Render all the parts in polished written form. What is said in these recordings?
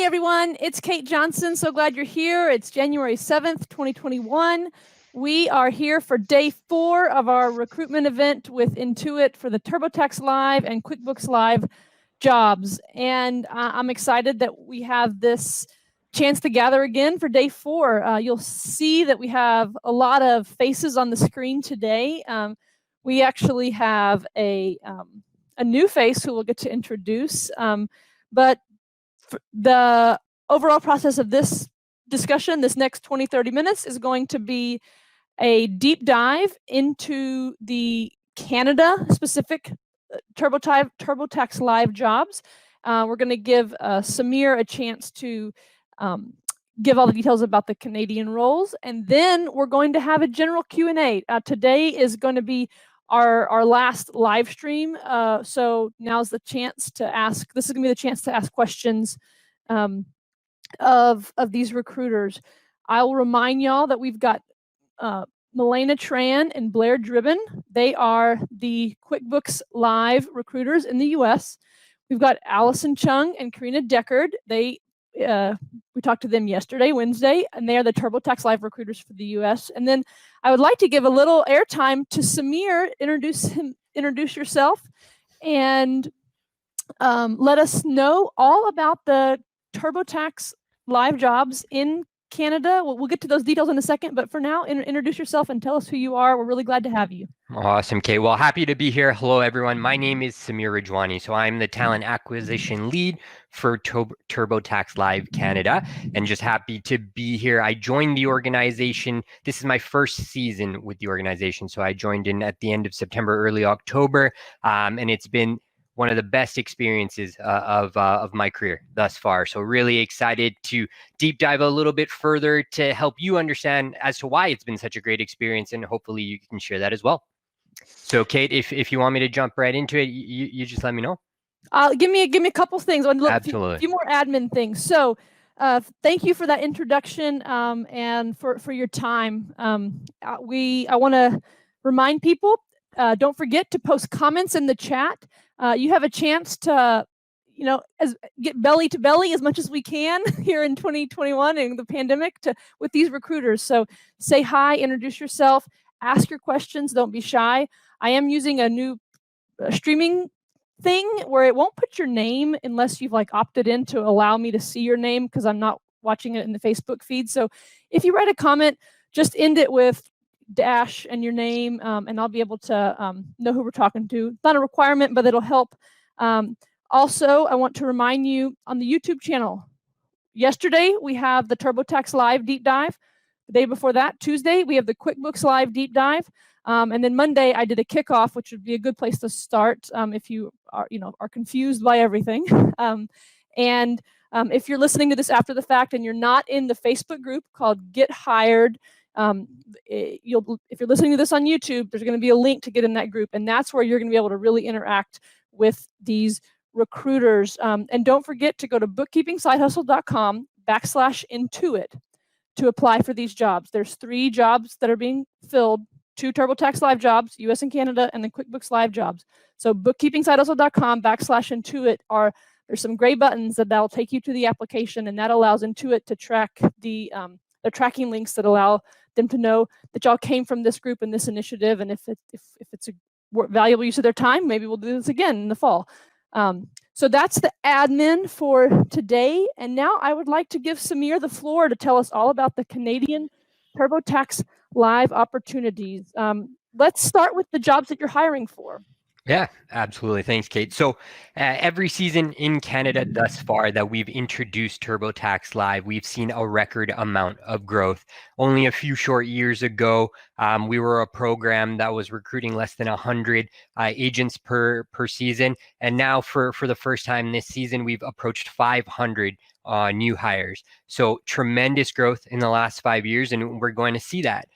Hey everyone, it's Kate Johnson. So glad you're here. It's January 7th, 2021. We are here for day 4 of our recruitment event with Intuit for the TurboTax Live and QuickBooks Live jobs. And I'm excited that we have this chance to gather again for day 4. You'll see that we have a lot of faces on the screen today. We actually have a new face who we'll get to introduce. But the overall process of this discussion, this next 20-30 minutes, is going to be a deep dive into the Canada-specific TurboTax Live jobs. We're going to give Samir a chance to give all the details about the Canadian roles, and then we're going to have a general Q&A. Today is going to be our last live stream, so now's the chance to ask. This is going to be the chance to ask questions of these recruiters. I'll remind y'all that we've got Milena Tran and Blair Dribbin. They are the QuickBooks Live recruiters in the U.S. We've got Allison Chung and Karina Deckard. We talked to them yesterday, Wednesday, and they are the TurboTax Live recruiters for the U.S. And then I would like to give a little airtime to Samir. Introduce yourself, and let us know all about the TurboTax Live jobs in Canada. We'll get to those details in a second, but for now, introduce yourself and tell us who you are. We're really glad to have you. Awesome, Kate. Well, happy to be here. Hello, everyone. My name is Samir Rajwani. So I'm the talent acquisition lead for TurboTax Live Canada, and just happy to be here. I joined the organization. This is my first season with the organization. So I joined in at the end of September, early October, and it's been one of the best experiences of my career thus far. So really excited to deep dive a little bit further to help you understand as to why it's been such a great experience, and hopefully you can share that as well. So Kate, if you want me to jump right into it, you just let me know. Give me a couple things. Absolutely. A few more admin things. So thank you for that introduction, and for your time. I want to remind people, don't forget to post comments in the chat. You have a chance to, get belly to belly as much as we can here in 2021 and the pandemic with these recruiters. So say hi, introduce yourself, ask your questions, don't be shy. I am using a new streaming thing where it won't put your name unless you've opted in to allow me to see your name, because I'm not watching it in the Facebook feed. So if you write a comment, just end it with dash and your name, and I'll be able to know who we're talking to. It's not a requirement, but it'll help. Also, I want to remind you on the YouTube channel, yesterday we have the TurboTax Live deep dive. The day before that, Tuesday, we have the QuickBooks Live deep dive. And then Monday, I did a kickoff, which would be a good place to start if you are confused by everything. If you're listening to this after the fact and you're not in the Facebook group called Get Hired, if you're listening to this on YouTube, there's going to be a link to get in that group, and that's where you're going to be able to really interact with these recruiters. And don't forget to go to bookkeepingsidehustle.com/Intuit to apply for these jobs. There's 3 jobs that are being filled: 2 TurboTax Live jobs, US and Canada, and then QuickBooks Live jobs. So bookkeepingsidehustle.com/Intuit there's some gray buttons that'll take you to the application, and that allows Intuit to track the tracking links that allow them to know that y'all came from this group and this initiative. And if it's a valuable use of their time, maybe we'll do this again in the fall. So that's the admin for today. And now I would like to give Samir the floor to tell us all about the Canadian TurboTax Live opportunities. Let's start with the jobs that you're hiring for. Yeah, absolutely. Thanks, Kate. So every season in Canada thus far that we've introduced TurboTax Live, we've seen a record amount of growth. Only a few short years ago, we were a program that was recruiting less than 100 agents per season. And now for the first time this season, we've approached 500 new hires. So tremendous growth in the last 5 years, and we're going to see that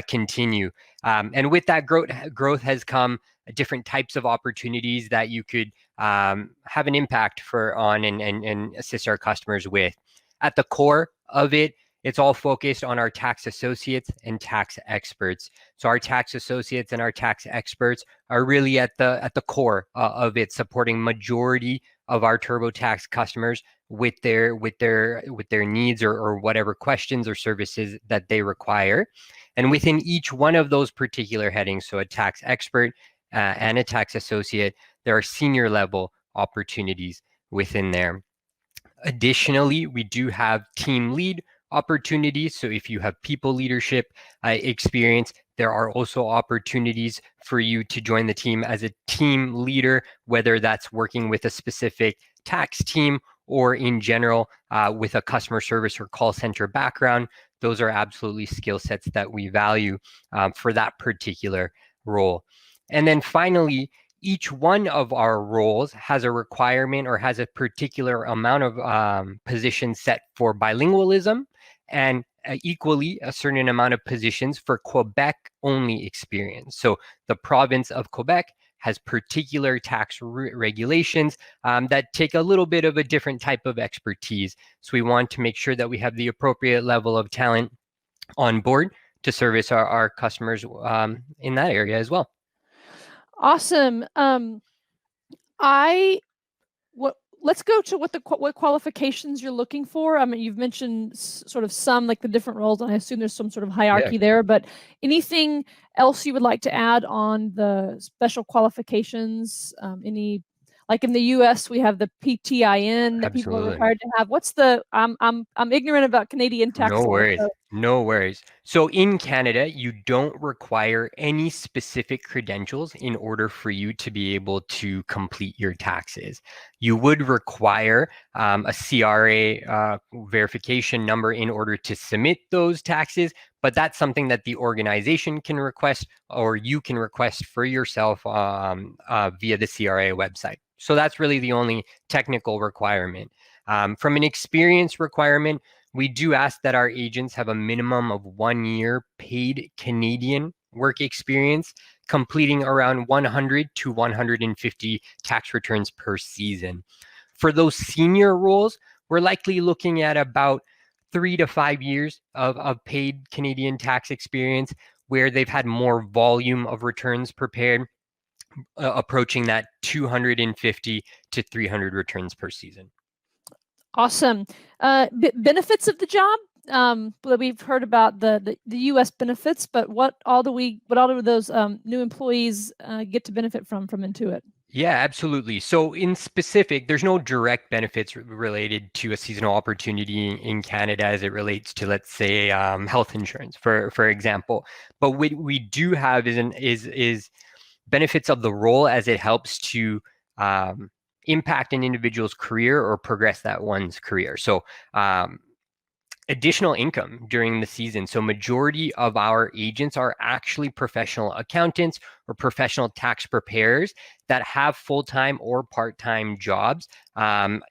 continue. And with that growth has come different types of opportunities that you could have an impact on and assist our customers with. At the core of it it's all focused on our tax associates and tax experts. So our tax associates and our tax experts are really at the core of it, supporting majority of our TurboTax customers with their needs or whatever questions or services that they require. And within each one of those particular headings, so a tax expert and a tax associate, there are senior level opportunities within there. Additionally, we do have team lead opportunities. So if you have people leadership experience, there are also opportunities for you to join the team as a team leader, whether that's working with a specific tax team or in general with a customer service or call center background. Those are absolutely skill sets that we value for that particular role. And then finally, each one of our roles has a requirement or has a particular amount of positions set for bilingualism, and equally a certain amount of positions for Quebec only experience. So the province of Quebec has particular tax regulations that take a little bit of a different type of expertise. So we want to make sure that we have the appropriate level of talent on board to service our customers in that area as well. Awesome. Let's go to what qualifications you're looking for. I mean, you've mentioned sort of some, like the different roles, and I assume there's some sort of hierarchy there, but anything else you would like to add on the special qualifications? Like in the US, we have the PTIN that people are required to have. What's the, I'm ignorant about Canadian tax law. No worries. No worries. So in Canada, you don't require any specific credentials in order for you to be able to complete your taxes. You would require a CRA verification number in order to submit those taxes, but that's something that the organization can request or you can request for yourself via the CRA website. So that's really the only technical requirement. From an experience requirement, we do ask that our agents have a minimum of 1 year paid Canadian work experience, completing around 100 to 150 tax returns per season. For those senior roles, we're likely looking at about 3 to 5 years of paid Canadian tax experience where they've had more volume of returns prepared, approaching that 250 to 300 returns per season. Awesome. Benefits of the job. We've heard about the U.S. benefits, but what all do those new employees get to benefit from Intuit? Yeah, absolutely. So in specific, there's no direct benefits related to a seasonal opportunity in Canada as it relates to, let's say, health insurance, for example. But what we do have is benefits of the role as it helps to impact an individual's career or progress that one's career. So additional income during the season. So majority of our agents are actually professional accountants or professional tax preparers that have full-time or part-time jobs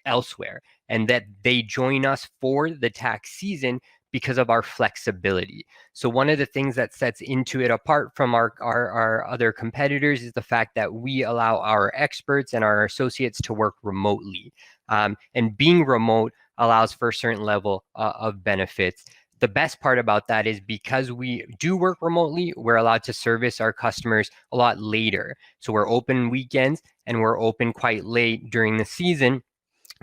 elsewhere, and that they join us for the tax season because of our flexibility. So one of the things that sets Intuit apart from our other competitors is the fact that we allow our experts and our associates to work remotely. And being remote allows for a certain level of benefits. The best part about that is because we do work remotely, we're allowed to service our customers a lot later. So we're open weekends and we're open quite late during the season,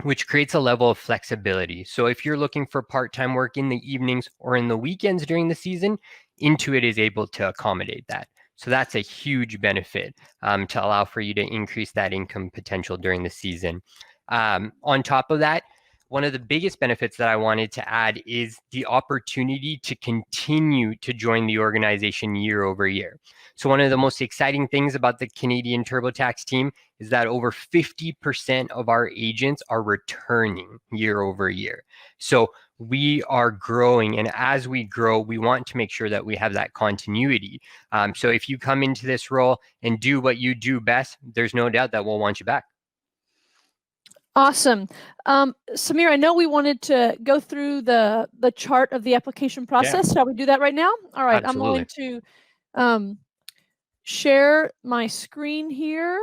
which creates a level of flexibility. So if you're looking for part-time work in the evenings or in the weekends during the season, Intuit is able to accommodate that. So that's a huge benefit to allow for you to increase that income potential during the season. On top of that, one of the biggest benefits that I wanted to add is the opportunity to continue to join the organization year over year. So one of the most exciting things about the Canadian TurboTax team is that over 50% of our agents are returning year over year. So we are growing, and as we grow, we want to make sure that we have that continuity. So if you come into this role and do what you do best, there's no doubt that we'll want you back. Awesome. Samir, I know we wanted to go through the chart of the application process. Shall we do that right now? All right, Absolutely. I'm going to share my screen here.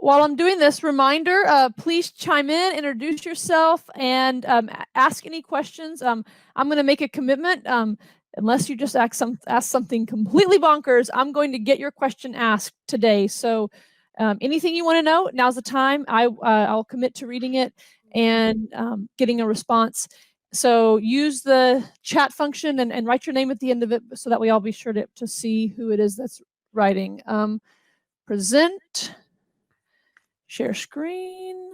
While I'm doing this, reminder, please chime in, introduce yourself, and ask any questions. I'm going to make a commitment. Unless you just ask something completely bonkers, I'm going to get your question asked today. So anything you want to know, now's the time. I'll commit to reading it and getting a response. So use the chat function and write your name at the end of it so that we all be sure to see who it is that's writing. Present. Share screen.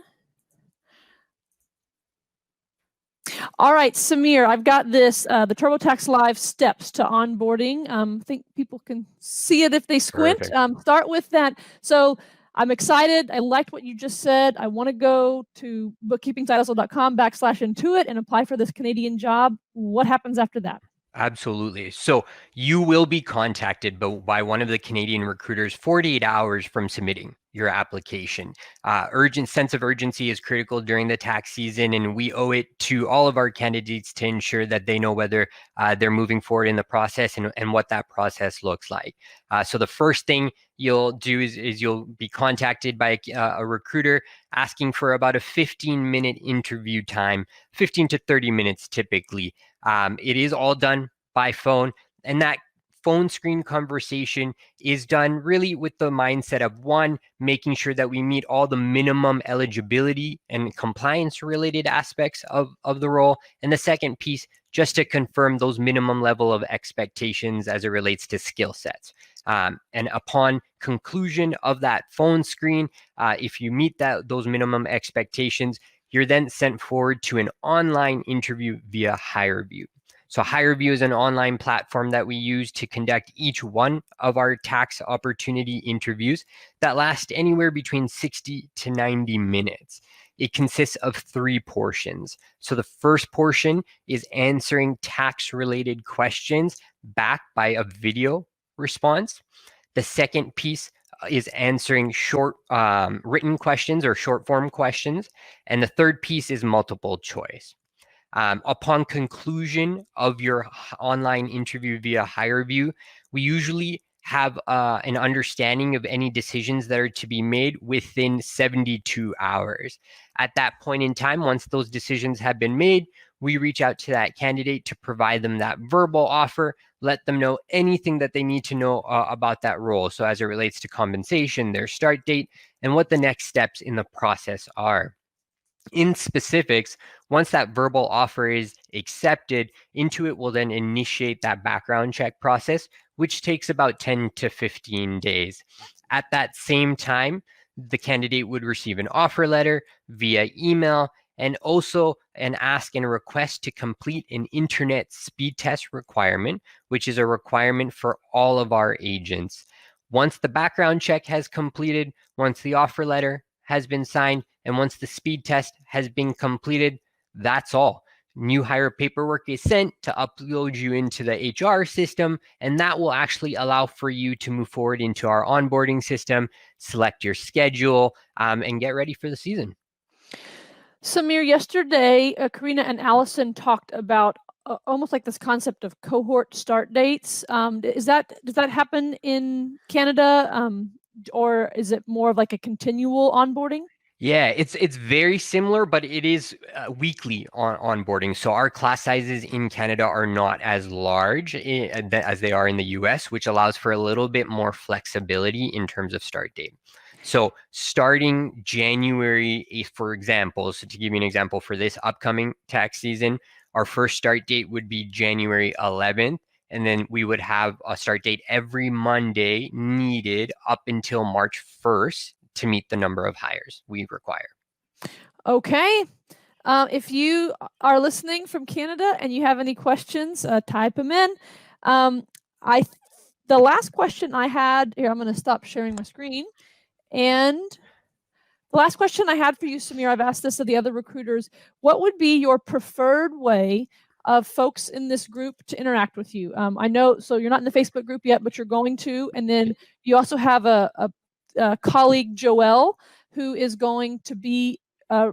All right, Samir, I've got this, the TurboTax Live steps to onboarding. I think people can see it if they squint. Start with that. So I'm excited. I liked what you just said. I want to go to bookkeepingtitles.com/Intuit and apply for this Canadian job. What happens after that? Absolutely. So you will be contacted by one of the Canadian recruiters 48 hours from submitting your application. Urgent sense of urgency is critical during the tax season, and we owe it to all of our candidates to ensure that they know whether they're moving forward in the process and what that process looks like. So the first thing you'll do is you'll be contacted by a recruiter asking for about a 15-minute interview time, 15 to 30 minutes typically. It is all done by phone, and that phone screen conversation is done really with the mindset of, one, making sure that we meet all the minimum eligibility and compliance related aspects of the role, and the second piece, just to confirm those minimum level of expectations as it relates to skill sets. And upon conclusion of that phone screen, if you meet those minimum expectations, you're then sent forward to an online interview via HireVue. So HireVue is an online platform that we use to conduct each one of our tax opportunity interviews that last anywhere between 60 to 90 minutes. It consists of 3 portions. So the first portion is answering tax-related questions backed by a video response. The second piece is answering short written questions or short form questions. And the third piece is multiple choice. Upon conclusion of your online interview via HireVue, we usually have an understanding of any decisions that are to be made within 72 hours. At that point in time, once those decisions have been made, we reach out to that candidate to provide them that verbal offer, let them know anything that they need to know about that role. So as it relates to compensation, their start date, and what the next steps in the process are. In specifics, once that verbal offer is accepted, Intuit will then initiate that background check process, which takes about 10 to 15 days. At that same time, the candidate would receive an offer letter via email and also an ask and a request to complete an internet speed test requirement, which is a requirement for all of our agents. Once the background check has completed, once the offer letter has been signed, and once the speed test has been completed, that's all. New hire paperwork is sent to upload you into the HR system, and that will actually allow for you to move forward into our onboarding system, select your schedule, and get ready for the season. Samir, yesterday, Karina and Allison talked about almost like this concept of cohort start dates. Does that happen in Canada, or is it more of like a continual onboarding? Yeah, it's very similar, but it is weekly onboarding. So our class sizes in Canada are not as large as they are in the US, which allows for a little bit more flexibility in terms of start date. So starting January 8th, for example, so to give you an example for this upcoming tax season, our first start date would be January 11th. And then we would have a start date every Monday needed up until March 1st to meet the number of hires we require. Okay. If you are listening from Canada and you have any questions, type them in. The last question I had here, I'm going to stop sharing my screen. And the last question I had for you, Samir, I've asked this of the other recruiters. What would be your preferred way of folks in this group to interact with you? I know, so you're not in the Facebook group yet, but you're going to. And then you also have a colleague, Joelle, who is going to be a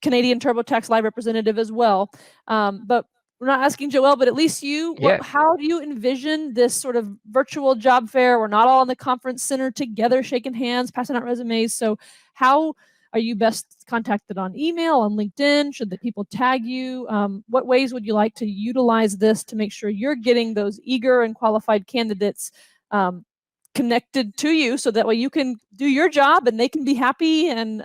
Canadian TurboTax Live representative as well. But we're not asking Joelle, but at least you, how do you envision this sort of virtual job fair? We're not all in the conference center together, shaking hands, passing out resumes. So how are you best contacted? On email, on LinkedIn? Should the people tag you? What ways would you like to utilize this to make sure you're getting those eager and qualified candidates connected to you, so that way you can do your job and they can be happy, and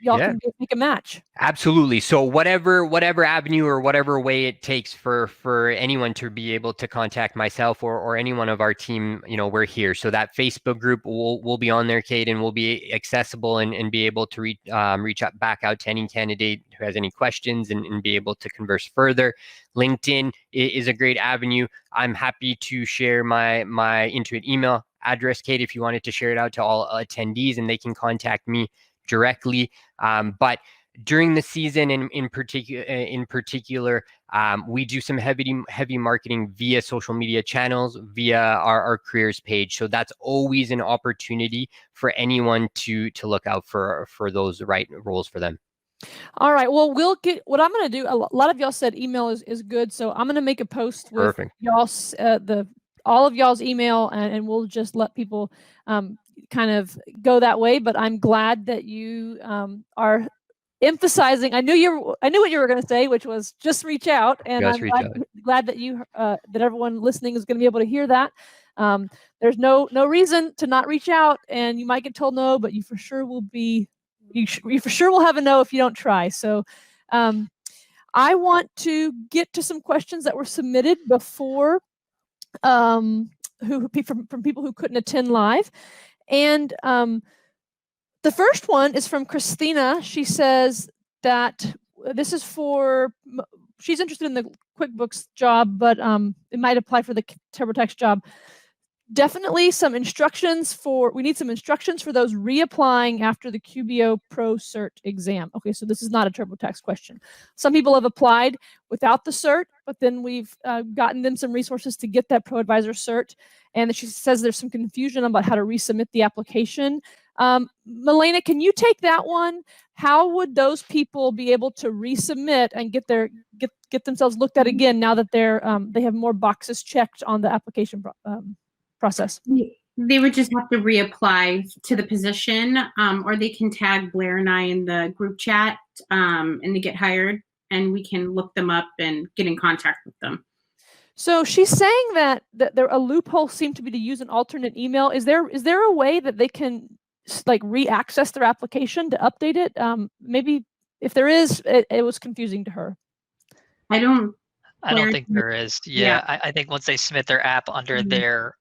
y'all can make a match? Absolutely. So whatever avenue or whatever way it takes for anyone to be able to contact myself or any one of our team, we're here. So that Facebook group will be on there, Kate, and will be accessible and be able to reach back out to any candidate who has any questions and be able to converse further. LinkedIn is a great avenue. I'm happy to share my Intuit email address, Kate, if you wanted to share it out to all attendees, and they can contact me directly. But during the season, in particular, we do some heavy marketing via social media channels, via our careers page. So that's always an opportunity for anyone to look out for those right roles for them. All right. Well, we'll get what I'm going to do. A lot of y'all said email is good, so I'm going to make a post with y'all's all of y'all's email, and we'll just let people kind of go that way. But I'm glad that you are emphasizing. I knew what you were going to say, which was just reach out, and I'm glad that you that everyone listening is going to be able to hear that. There's no reason to not reach out, and you might get told no, but you for sure will be. You for sure will have a no if you don't try. So I want to get to some questions that were submitted before from people who couldn't attend live. And the first one is from Christina. She says that this is she's interested in the QuickBooks job, but it might apply for the TurboTax job. Definitely we need some instructions for those reapplying after the QBO Pro Cert exam. Okay, so this is not a TurboTax question. Some people have applied without the cert, but then we've gotten them some resources to get that Pro Advisor cert. And she says there's some confusion about how to resubmit the application. Milena, can you take that one? How would those people be able to resubmit and get themselves looked at again now that they have more boxes checked on the application process? They would just have to reapply to the position, or they can tag Blair and I in the group chat and they get hired, and we can look them up and get in contact with them. So she's saying that there a loophole seemed to be to use an alternate email. Is there a way that they can like re-access their application to update it? Maybe if there is, it was confusing to her. I don't think there is. Yeah. I think once they submit their app under their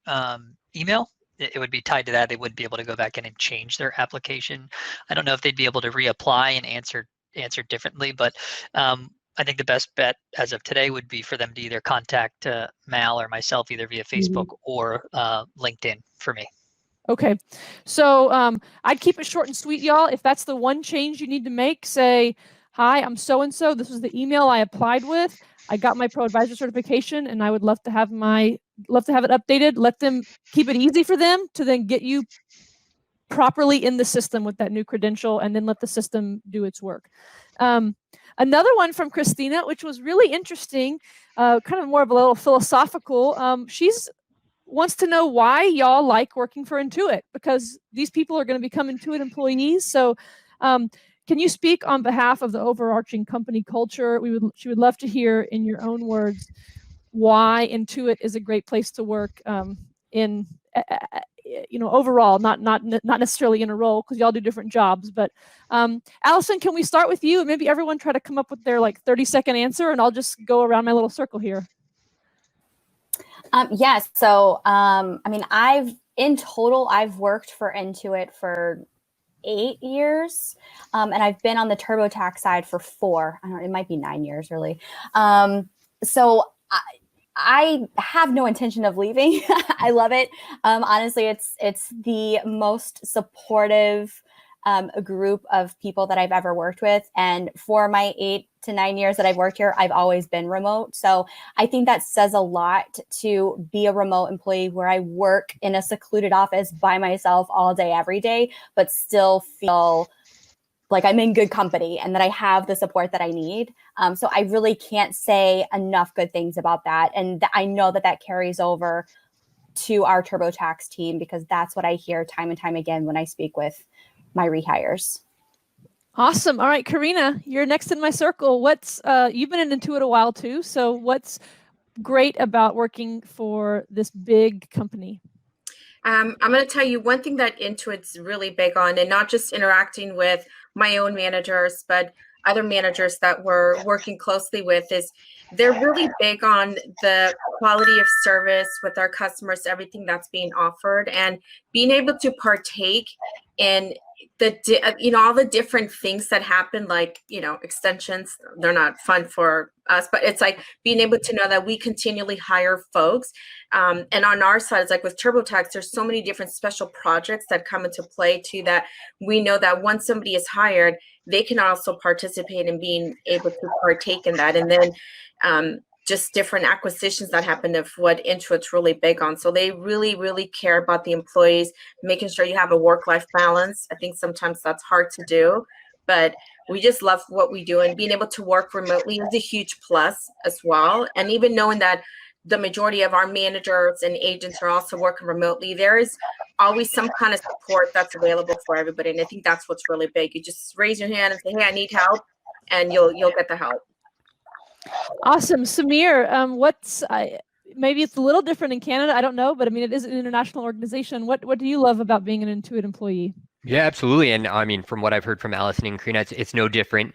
email, it would be tied to that. They wouldn't be able to go back in and change their application. I don't know if they'd be able to reapply and answer differently, but I think the best bet as of today would be for them to either contact Mal or myself, either via Facebook or LinkedIn for me. Okay, so I'd keep it short and sweet, y'all. If that's the one change you need to make, say, hi, I'm so-and-so. This was the email I applied with. I got my Pro Advisor certification, and I would love to have it updated. Let them keep it easy for them to then get you properly in the system with that new credential, and then let the system do its work. Another one from Christina, which was really interesting, kind of more of a little philosophical. She's wants to know why y'all like working for Intuit, because these people are going to become Intuit employees. So can you speak on behalf of the overarching company culture? She would love to hear in your own words why Intuit is a great place to work in overall, not necessarily in a role, because y'all do different jobs. But Allison, can we start with you? And maybe everyone try to come up with their 30-second answer, and I'll just go around my little circle here. Yes. So, I've worked for Intuit for 8 years, and I've been on the TurboTax side for 4. I don't know, it might be 9 years, really. So I have no intention of leaving. I love it. Honestly, it's the most supportive group of people that I've ever worked with. And for my 8 to 9 years that I've worked here, I've always been remote. So I think that says a lot to be a remote employee where I work in a secluded office by myself all day, every day, but still feel like I'm in good company and that I have the support that I need. So I really can't say enough good things about that. And I know that carries over to our TurboTax team, because that's what I hear time and time again when I speak with my rehires. Awesome. All right, Karina, you're next in my circle. What's you've been in Intuit a while too, so what's great about working for this big company? I'm going to tell you one thing that Intuit's really big on, and not just interacting with my own managers, but other managers that we're working closely with, is they're really big on the quality of service with our customers, everything that's being offered, and being able to partake in all the different things that happen, like, extensions. They're not fun for us, but it's like being able to know that we continually hire folks. And on our side, it's like with TurboTax, there's so many different special projects that come into play too, that we know that once somebody is hired, they can also participate in being able to partake in that. And then just different acquisitions that happen of what Intuit's really big on. So they really, really care about the employees, making sure you have a work-life balance. I think sometimes that's hard to do, but we just love what we do, and being able to work remotely is a huge plus as well. And even knowing that the majority of our managers and agents are also working remotely, there is always some kind of support that's available for everybody. And I think that's what's really big. You just raise your hand and say, hey, I need help, and you'll get the help. Awesome. Samir, maybe it's a little different in Canada, I don't know, but I mean, it is an international organization. What do you love about being an Intuit employee? Yeah, absolutely. And I mean, from what I've heard from Allison and Karina, it's no different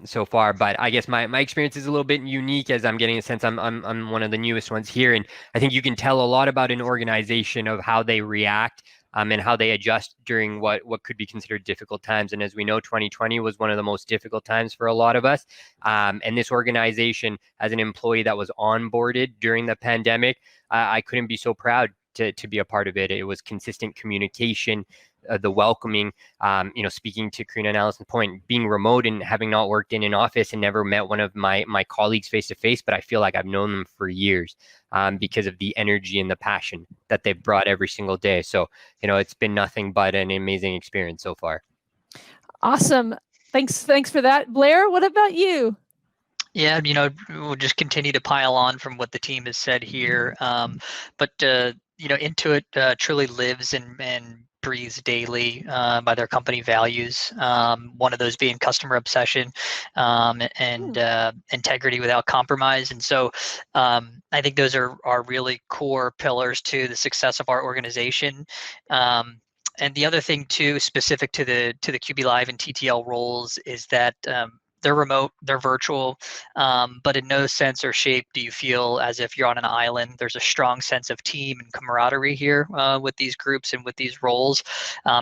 so far. But I guess my experience is a little bit unique, as I'm getting a sense I'm one of the newest ones here. And I think you can tell a lot about an organization of how they react and how they adjust during what could be considered difficult times. And as we know, 2020 was one of the most difficult times for a lot of us. And this organization, as an employee that was onboarded during the pandemic, I couldn't be so proud to be a part of it. It was consistent communication, the welcoming, speaking to Karina and Allison's point, being remote and having not worked in an office and never met one of my colleagues face to face, but I feel like I've known them for years because of the energy and the passion that they've brought every single day. So, it's been nothing but an amazing experience so far. Awesome. Thanks for that. Blair, what about you? Yeah, we'll just continue to pile on from what the team has said here. But Intuit truly lives and breathes daily by their company values. One of those being customer obsession and integrity without compromise. And so I think those are really core pillars to the success of our organization. And the other thing too, specific to the QB Live and TTL roles, is that they're remote, they're virtual, but in no sense or shape do you feel as if you're on an island. There's a strong sense of team and camaraderie here with these groups and with these roles.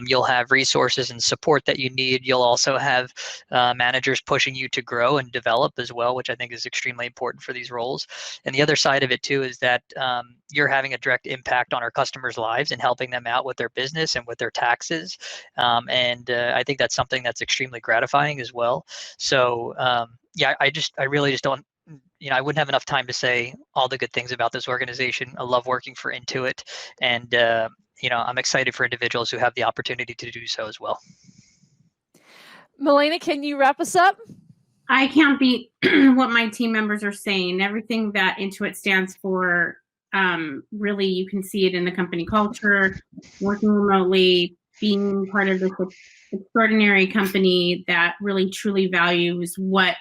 You'll have resources and support that you need. You'll also have managers pushing you to grow and develop as well, which I think is extremely important for these roles. And the other side of it too is that you're having a direct impact on our customers' lives and helping them out with their business and with their taxes. And I think that's something that's extremely gratifying as well. So I really just don't, I wouldn't have enough time to say all the good things about this organization. I love working for Intuit, and I'm excited for individuals who have the opportunity to do so as well. Milena, can you wrap us up? I can't beat what my team members are saying. Everything that Intuit stands for, really, you can see it in the company culture, working remotely, being part of this extraordinary company that really truly values what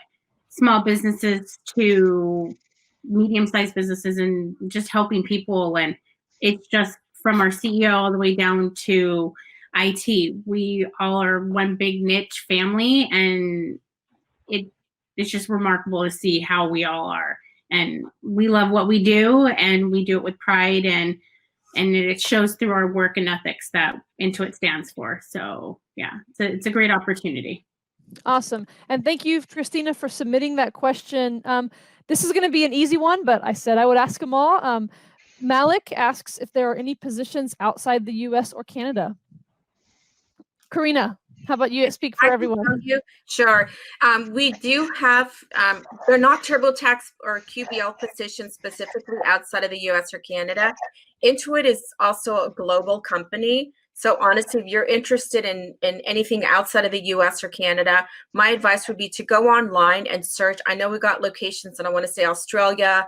small businesses to medium-sized businesses and just helping people. And it's just from our CEO all the way down to IT. We all are one big niche family, and it's just remarkable to see how we all are. And we love what we do, and we do it with pride, and it shows through our work and ethics that Intuit stands for. So yeah, it's a great opportunity. Awesome. And thank you, Christina, for submitting that question. This is going to be an easy one, but I said I would ask them all. Malik asks if there are any positions outside the US or Canada. Karina, how about you speak for everyone? Sure. We do have, they're not TurboTax or QBL positions specifically outside of the US or Canada. Intuit is also a global company. So honestly, if you're interested in anything outside of the US or Canada, my advice would be to go online and search. I know we got locations, and I want to say Australia,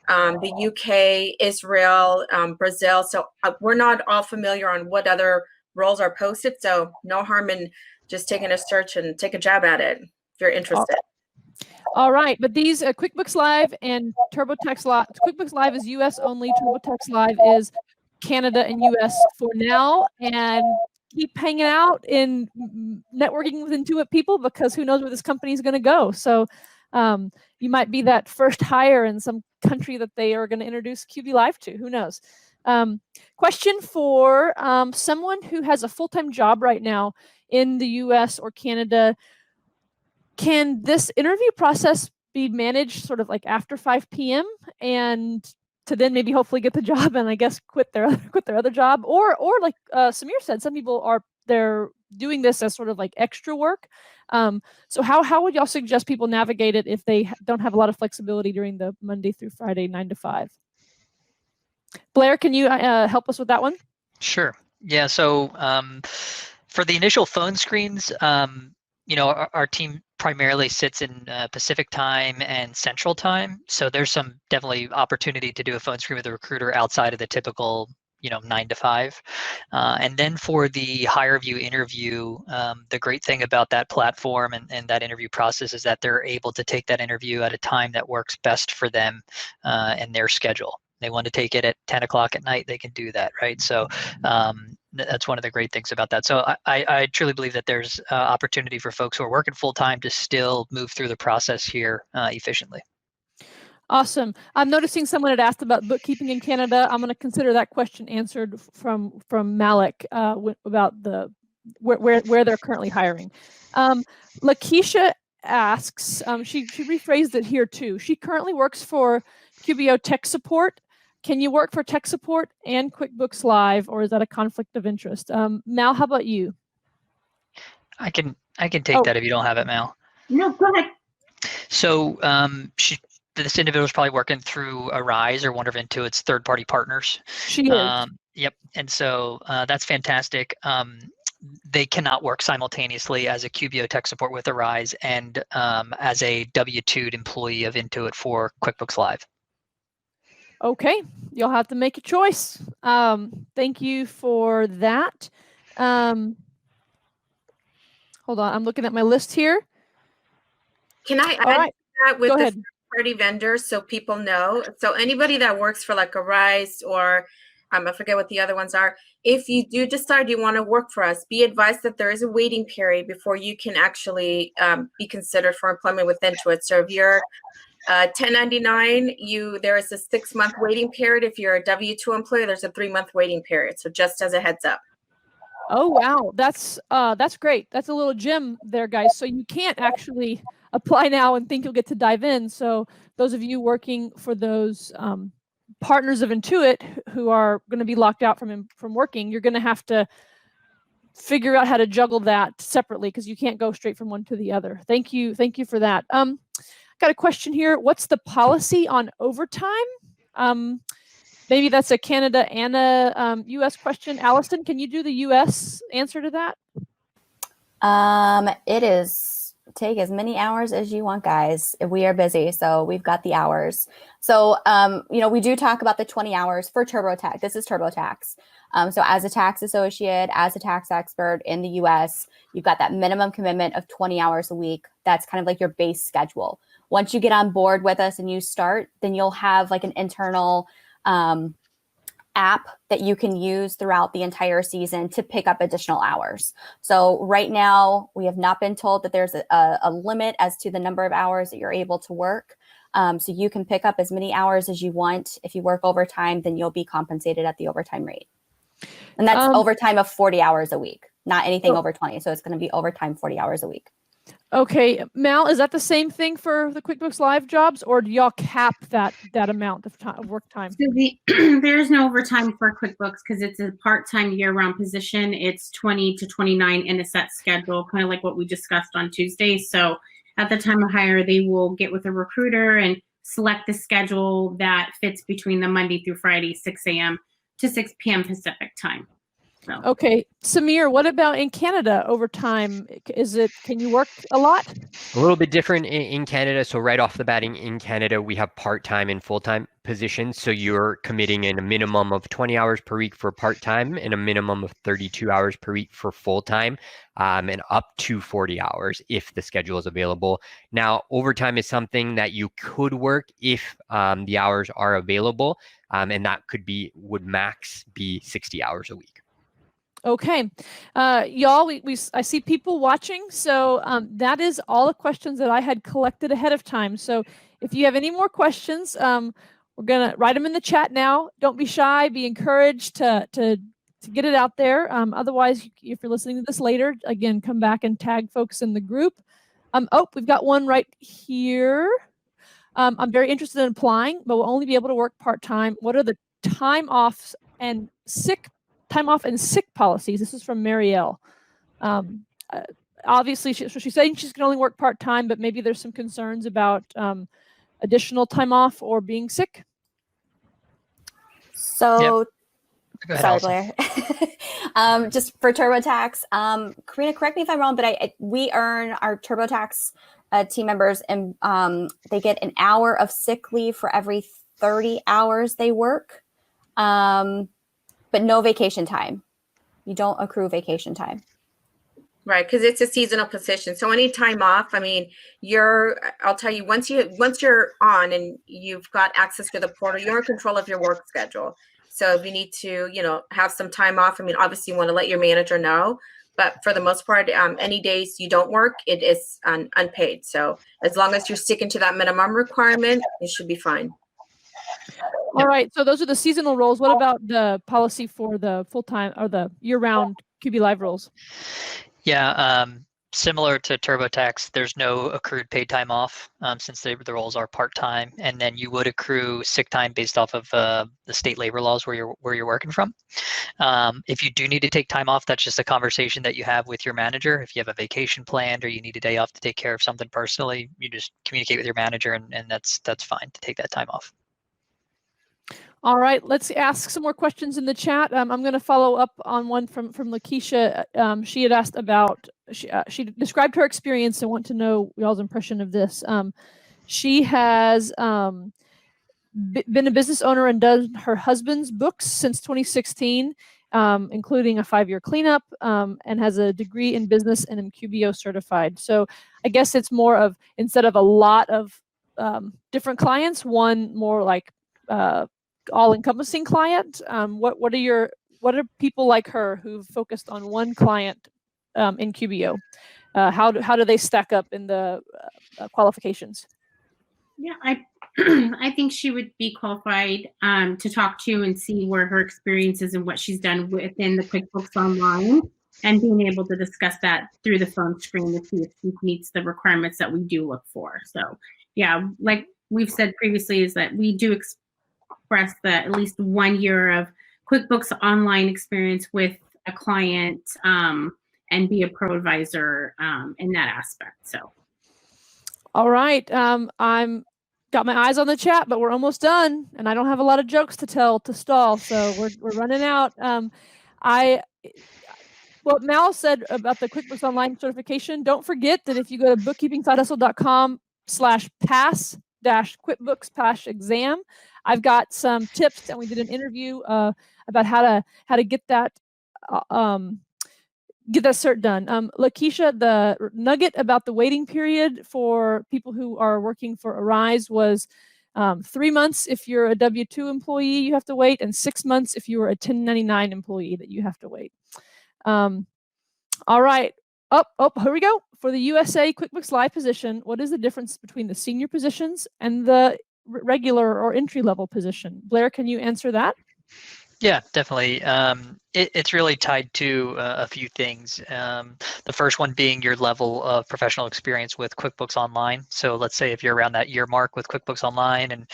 the UK, Israel, Brazil. So we're not all familiar on what other roles are posted. So no harm in just taking a search and take a jab at it if you're interested. All right, but these QuickBooks Live and TurboTax Live, QuickBooks Live is US only, TurboTax Live is Canada and US for now, and keep hanging out in networking with Intuit people, because who knows where this company is going to go. So you might be that first hire in some country that they are going to introduce QB Live to. Who knows? Question for someone who has a full-time job right now in the US or Canada. Can this interview process be managed sort of like after 5 p.m. and to then maybe hopefully get the job and I guess quit their other job, or like Samir said, some people they're doing this as sort of like extra work. So how would y'all suggest people navigate it if they don't have a lot of flexibility during the Monday through Friday 9 to 5? Blair, can you help us with that one? Sure. Yeah. So for the initial phone screens, our team primarily sits in Pacific time and Central time. So there's some definitely opportunity to do a phone screen with a recruiter outside of the typical, 9 to 5. And then for the hire view interview, the great thing about that platform and that interview process is that they're able to take that interview at a time that works best for them and their schedule. They want to take it at 10 o'clock at night, they can do that, right? So that's one of the great things about that. So I truly believe that there's opportunity for folks who are working full time to still move through the process here efficiently. Awesome. I'm noticing someone had asked about bookkeeping in Canada. I'm going to consider that question answered from Malik about where they're currently hiring. Lakeisha asks, she rephrased it here too. She currently works for QBO Tech Support. Can you work for tech support and QuickBooks Live, or is that a conflict of interest? Mal, how about you? I can take that if you don't have it, Mal. No, go ahead. So this individual is probably working through Arise or one of Intuit's third-party partners. She is. Yep. And so that's fantastic. They cannot work simultaneously as a QBO Tech Support with Arise and as a W-2 employee of Intuit for QuickBooks Live. Okay, you'll have to make a choice. Thank you for that. Hold on, I'm looking at my list here. Can I add that with the third-party vendors so people know? So anybody that works for like Arise or I forget what the other ones are. If you do decide you want to work for us, be advised that there is a waiting period before you can actually be considered for employment with Intuit. So if you're 1099, there is a 6-month waiting period. If you're a W-2 employee, there's a 3-month waiting period. So just as a heads up. Oh wow, that's great. That's a little gem there, guys. So you can't actually apply now and think you'll get to dive in. So those of you working for those partners of Intuit who are going to be locked out from working, you're going to have to figure out how to juggle that separately because you can't go straight from one to the other. Thank you for that. Got a question here. What's the policy on overtime? Maybe that's a Canada and a US question. Allison, can you do the US answer to that? It is take as many hours as you want, guys. We are busy, so we've got the hours. So, we do talk about the 20 hours for TurboTax. This is TurboTax. So as a tax associate, as a tax expert in the US, you've got that minimum commitment of 20 hours a week. That's kind of like your base schedule. Once you get on board with us and you start, then you'll have like an internal app that you can use throughout the entire season to pick up additional hours. So right now, we have not been told that there's a limit as to the number of hours that you're able to work. So you can pick up as many hours as you want. If you work overtime, then you'll be compensated at the overtime rate. And that's overtime of 40 hours a week, not anything over 20. So it's going to be overtime 40 hours a week. Okay, Mal, is that the same thing for the QuickBooks Live jobs, or do y'all cap that amount of time, of work time? So there's no overtime for QuickBooks because it's a part-time year-round position. It's 20 to 29 in a set schedule, kind of like what we discussed on Tuesday. So at the time of hire, they will get with a recruiter and select the schedule that fits between the Monday through Friday, 6 a.m. to 6 p.m. Pacific time. So. Okay, Samir, what about in Canada overtime? Can you work a lot? A little bit different in Canada. So right off the bat in Canada, we have part-time and full-time positions. So you're committing in a minimum of 20 hours per week for part-time and a minimum of 32 hours per week for full-time, and up to 40 hours if the schedule is available. Now, overtime is something that you could work if the hours are available, and that would max be 60 hours a week. Okay, y'all, I see people watching, so that is all the questions that I had collected ahead of time. So if you have any more questions, we're gonna write them in the chat now. Don't be shy. Be encouraged to get it out there. Otherwise, if you're listening to this later, again, come back and tag folks in the group. Oh, we've got one right here. I'm very interested in applying, but will only be able to work part-time. What are the time off and sick policies? This is from Marielle. Obviously, she's saying she's can only work part-time, but maybe there's some concerns about additional time off or being sick. So, Go ahead, sorry, Blair. Just for TurboTax, Karina, correct me if I'm wrong, but we earn our TurboTax team members, and they get an hour of sick leave for every 30 hours they work, but no vacation time. You don't accrue vacation time. Right, because it's a seasonal position. So any time off, I mean, I'll tell you, once you're on and you've got access to the portal, you're in control of your work schedule. So if you need to, have some time off, I mean, obviously you want to let your manager know, but for the most part, any days you don't work, it is unpaid. So as long as you're sticking to that minimum requirement, it should be fine. All right, so those are the seasonal roles. What about the policy for the full-time or the year-round QB Live roles? Yeah, similar to TurboTax, there's no accrued paid time off since the roles are part-time, and then you would accrue sick time based off of the state labor laws where you're working from. If you do need to take time off, that's just a conversation that you have with your manager. If you have a vacation planned or you need a day off to take care of something personally, you just communicate with your manager, and that's fine to take that time off. All right, let's ask some more questions in the chat. I'm going to follow up on one from Lakeisha. She had asked about, she described her experience and want to know y'all's impression of this. She has been a business owner and done her husband's books since 2016, including a 5-year cleanup, and has a degree in business and MQBO certified. So I guess it's more of, instead of a lot of different clients, one more like all-encompassing client. What are people like her who've focused on one client in QBO? How do they stack up in the qualifications? Yeah, I think she would be qualified to talk to and see where her experience is and what she's done within the QuickBooks Online, and being able to discuss that through the phone screen to see if she meets the requirements that we do look for. So yeah, like we've said previously, is that we do express that at least 1 year of QuickBooks Online experience with a client, and be a pro advisor in that aspect. So, all right, I'm got my eyes on the chat, but we're almost done, and I don't have a lot of jokes to tell to stall, so we're running out. What Mal said about the QuickBooks Online certification, don't forget that if you go to bookkeepingsidehustle.com/QuickBooks-exam, I've got some tips, and we did an interview about how to get that cert done. Lakeisha, the nugget about the waiting period for people who are working for Arise was 3 months if you're a W-2 employee, you have to wait, and 6 months if you are a 1099 employee that you have to wait. All right. Here we go. For the USA QuickBooks Live position, what is the difference between the senior positions and the regular or entry-level position? Blair, can you answer that? Yeah, definitely. It's really tied to a few things. The first one being your level of professional experience with QuickBooks Online. So let's say if you're around that year mark with QuickBooks Online and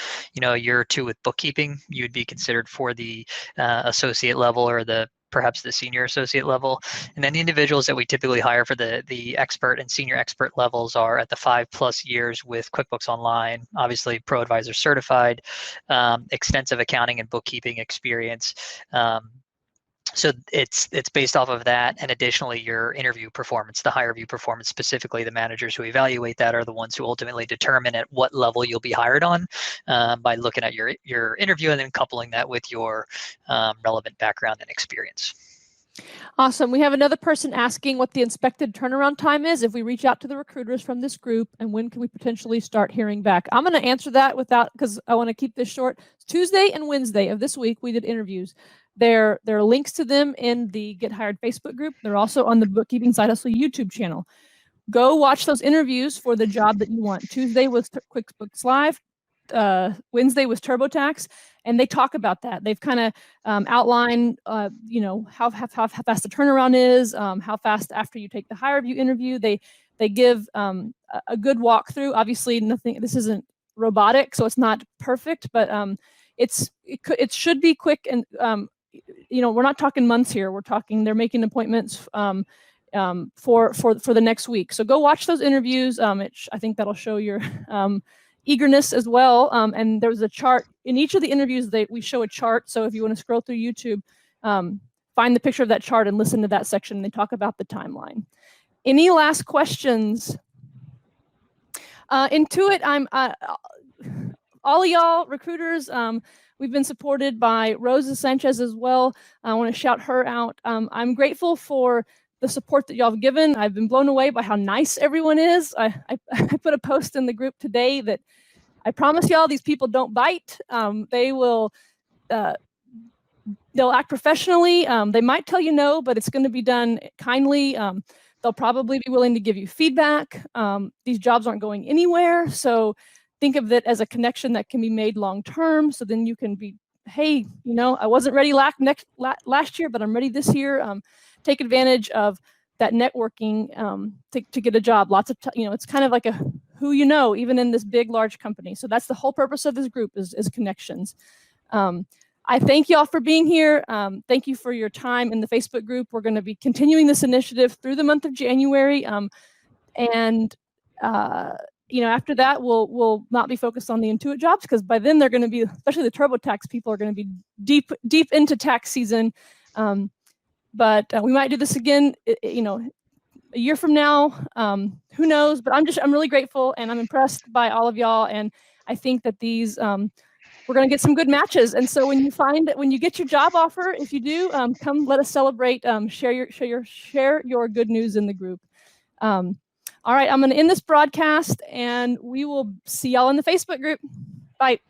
a year or two with bookkeeping, you'd be considered for the associate level or perhaps the senior associate level. And then the individuals that we typically hire for the expert and senior expert levels are at the 5+ years with QuickBooks Online, obviously Pro Advisor certified, extensive accounting and bookkeeping experience. So it's based off of that, and additionally your interview performance, the hire review performance, specifically the managers who evaluate that are the ones who ultimately determine at what level you'll be hired on by looking at your interview and then coupling that with your relevant background and experience. Awesome. We have another person asking what the expected turnaround time is if we reach out to the recruiters from this group, and when can we potentially start hearing back? I'm going to answer that because I want to keep this short. Tuesday and Wednesday of this week, we did interviews. There are links to them in the Get Hired Facebook group. They're also on the Bookkeeping Side Hustle YouTube channel. Go watch those interviews for the job that you want. Tuesday was QuickBooks Live. Wednesday was TurboTax, and they talk about that. They've kind of outlined, how fast the turnaround is, how fast after you take the hire review interview. They give a good walkthrough. Obviously, this isn't robotic, so it's not perfect, but it should be quick. And we're not talking months here. We're talking they're making appointments for the next week. So go watch those interviews. I think that'll show your eagerness as well. And there's a chart in each of the interviews. We show a chart. So if you want to scroll through YouTube, find the picture of that chart and listen to that section. They talk about the timeline. Any last questions? Intuit, I'm all of y'all recruiters. We've been supported by Rosa Sanchez as well. I want to shout her out. I'm grateful for the support that y'all have given. I've been blown away by how nice everyone is. I put a post in the group today that I promise y'all these people don't bite. They'll act professionally. They might tell you no, but it's going to be done kindly. They'll probably be willing to give you feedback. These jobs aren't going anywhere. So think of it as a connection that can be made long-term. So then you can be, hey, I wasn't ready last year, but I'm ready this year. Take advantage of that networking to get a job. Lots of, it's kind of like a who even in this big, large company. So that's the whole purpose of this group is connections. I thank y'all for being here. Thank you for your time in the Facebook group. We're going to be continuing this initiative through the month of January. After that, we'll not be focused on the Intuit jobs because by then they're going to be, especially the TurboTax people, are going to be deep into tax season. But we might do this again, a year from now. Who knows? But I'm really grateful and I'm impressed by all of y'all. And I think that these we're going to get some good matches. And so when you get your job offer, if you do, come let us celebrate. Share your good news in the group. All right, I'm going to end this broadcast and we will see y'all in the Facebook group. Bye.